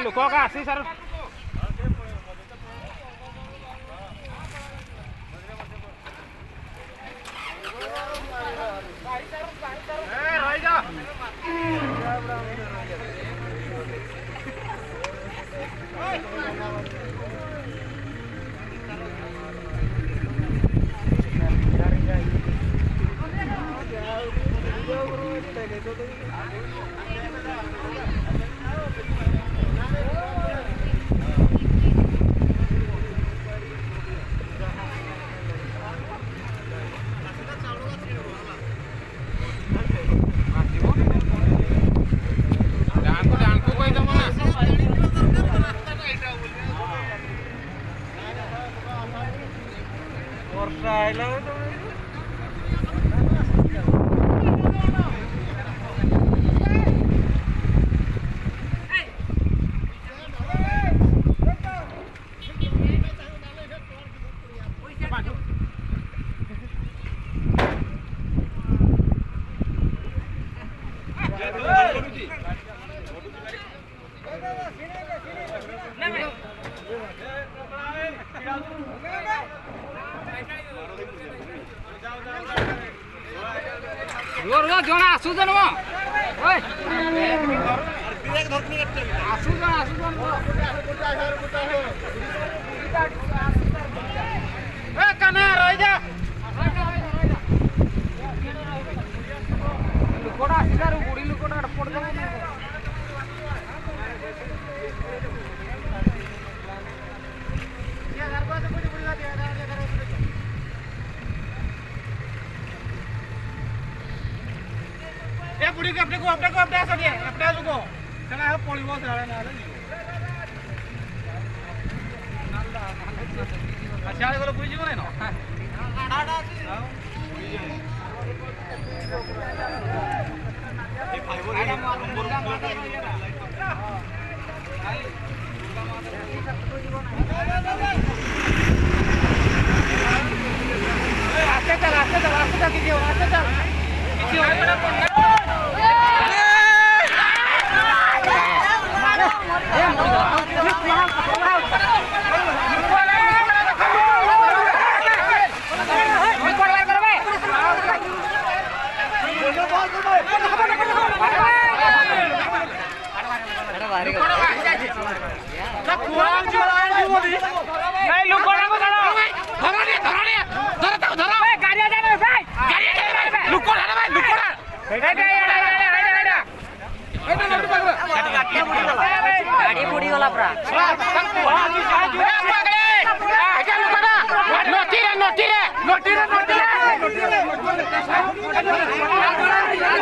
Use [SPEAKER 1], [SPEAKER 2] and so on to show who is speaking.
[SPEAKER 1] Luko kasih sar. জনা আসু জানো ওই ব্রেক ধরনি আসু জানো এ কানা রই যা লুকোড়া সিগার বুড়ি লুকোড়া পড় যাবে না बुढ़ी के अपने को ऐसा दिया अपने को चला है पॉली बहुत ज्यादा ना अच्छा वाले को बुझी को नहीं ना ये भाई वो आस्ते चल कीजिए गाड़ी बुड़ी वाला